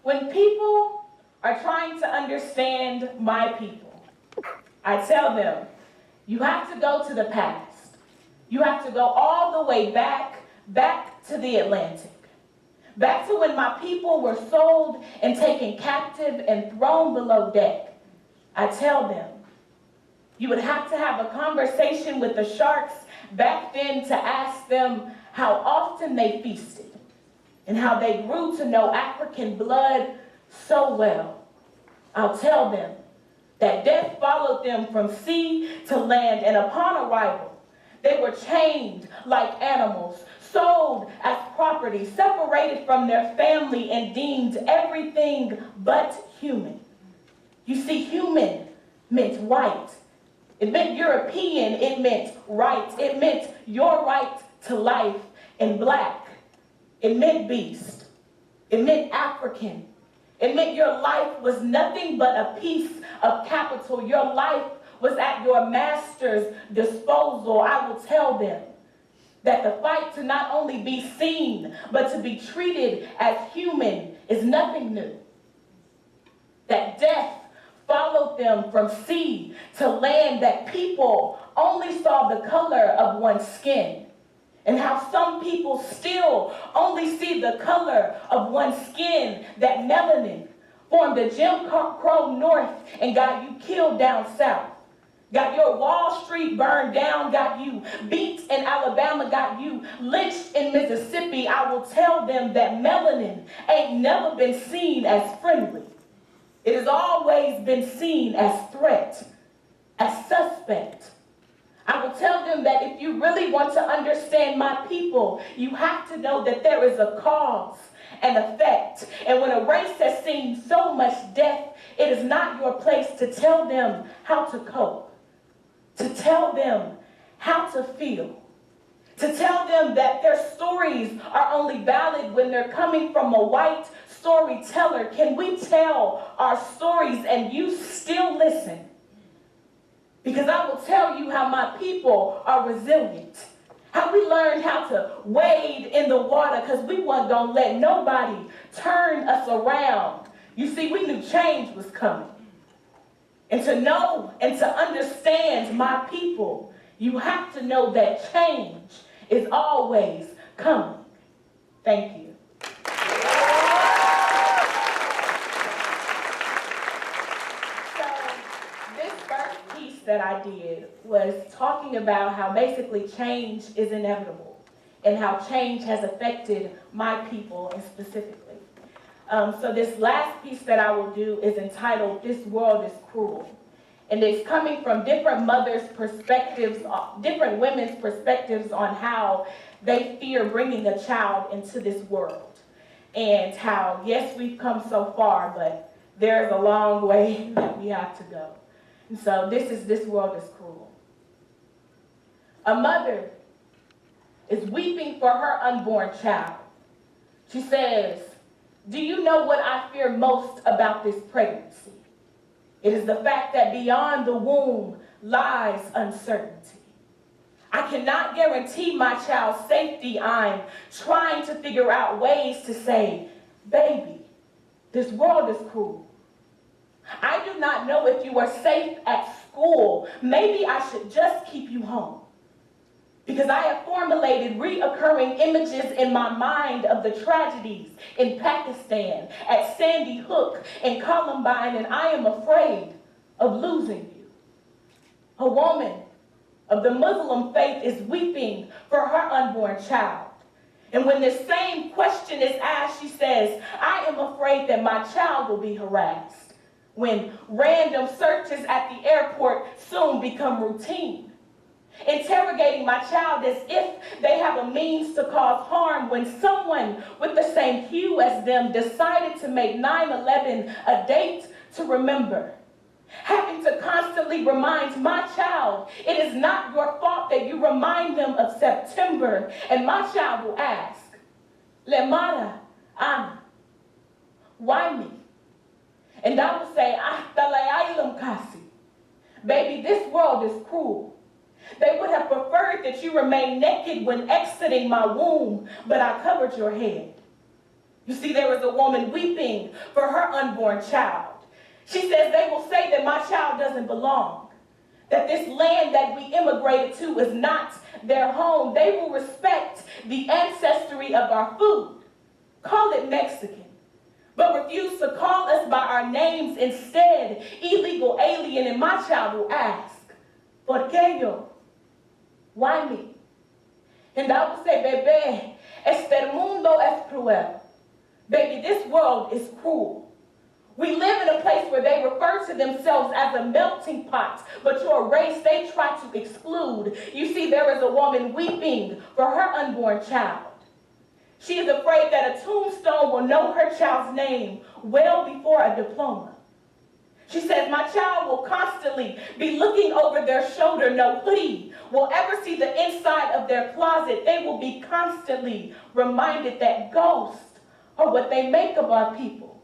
When people are trying to understand my people, I tell them, you have to go to the past. You have to go all the way back to the Atlantic. Back to when my people were sold and taken captive and thrown below deck. I tell them, you would have to have a conversation with the sharks back then to ask them how often they feasted and how they grew to know African blood so well. I'll tell them that death followed them from sea to land, and upon arrival, they were chained like animals, sold as property, separated from their family, and deemed everything but human. You see, human meant white. It meant European. It meant right. It meant your right to life. And black, it meant beast. It meant African. It meant your life was nothing but a piece of capital. Your life was at your master's disposal. I will tell them that the fight to not only be seen, but to be treated as human is nothing new. That death followed them from sea to land, that people only saw the color of one's skin, and how some people still only see the color of one's skin, that melanin formed the Jim Crow North and got you killed down south. Got your Wall Street burned down, got you beat in Alabama, got you lynched in Mississippi. I will tell them that melanin ain't never been seen as friendly. It has always been seen as threat, as suspect. I will tell them that if you really want to understand my people, you have to know that there is a cause and effect. And when a race has seen so much death, it is not your place to tell them how to cope, to tell them how to feel, to tell them that their stories are only valid when they're coming from a white storyteller. Can we tell our stories and you still listen? Because I will tell you how my people are resilient, how we learned how to wade in the water because we weren't going to let nobody turn us around. You see, we knew change was coming. And to know and to understand my people, you have to know that change is always coming. Thank you. So this first piece that I did was talking about how basically change is inevitable and how change has affected my people and specifically. So this last piece that I will do is entitled, "This World is Cruel." And it's coming from different mothers' perspectives, different women's perspectives on how they fear bringing a child into this world. And how, yes, we've come so far, but there's a long way that we have to go. And so this world is cruel. A mother is weeping for her unborn child. She says, "Do you know what I fear most about this pregnancy? It is the fact that beyond the womb lies uncertainty. I cannot guarantee my child's safety. I'm trying to figure out ways to say, baby, this world is cruel. I do not know if you are safe at school. Maybe I should just keep you home. Because I have formulated reoccurring images in my mind of the tragedies in Pakistan, at Sandy Hook and Columbine, and I am afraid of losing you." A woman of the Muslim faith is weeping for her unborn child. And when this same question is asked, she says, "I am afraid that my child will be harassed when random searches at the airport soon become routine. Interrogating my child as if they have a means to cause harm when someone with the same hue as them decided to make 9/11 a date to remember. Having to constantly remind my child it is not your fault that you remind them of September, and my child will ask, Lemara, Anna, why me? And I will say, baby, this world is cruel. They would have preferred that you remain naked when exiting my womb, but I covered your head. You see, there is a woman weeping for her unborn child. She says they will say that my child doesn't belong, that this land that we immigrated to is not their home. They will respect the ancestry of our food, call it Mexican, but refuse to call us by our names instead, illegal alien. And my child will ask, ¿por qué yo? Why me? And I will say, bebé, este mundo es cruel. Baby, this world is cruel. We live in a place where they refer to themselves as a melting pot, but your race they try to exclude. You see, there is a woman weeping for her unborn child. She is afraid that a tombstone will know her child's name well before a diploma. She says, my child will constantly be looking over their shoulder. No hoodie will ever see the inside of their closet. They will be constantly reminded that ghosts are what they make of our people.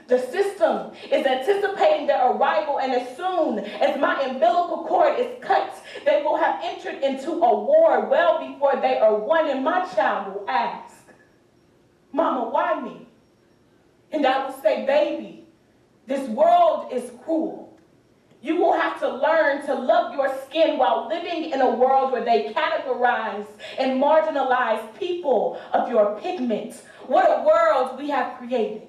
The system is anticipating their arrival, and as soon as my umbilical cord is cut, they will have entered into a war well before they are won. And my child will ask, Mama, why me? And I will say, baby, this world is cruel. You will have to learn to love your skin while living in a world where they categorize and marginalize people of your pigment. What a world we have created.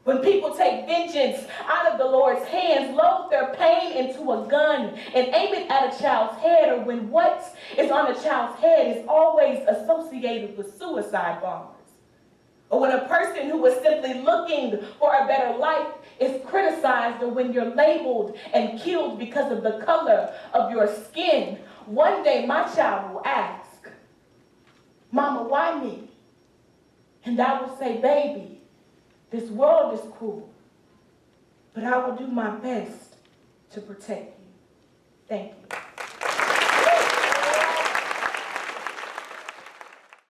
When people take vengeance out of the Lord's hands, load their pain into a gun and aim it at a child's head, or when what is on a child's head is always associated with suicide bombers. Or when a person who is simply looking for a better life is criticized, or when you're labeled and killed because of the color of your skin. One day my child will ask, Mama, why me? And I will say, baby, this world is cruel, but I will do my best to protect you. Thank you.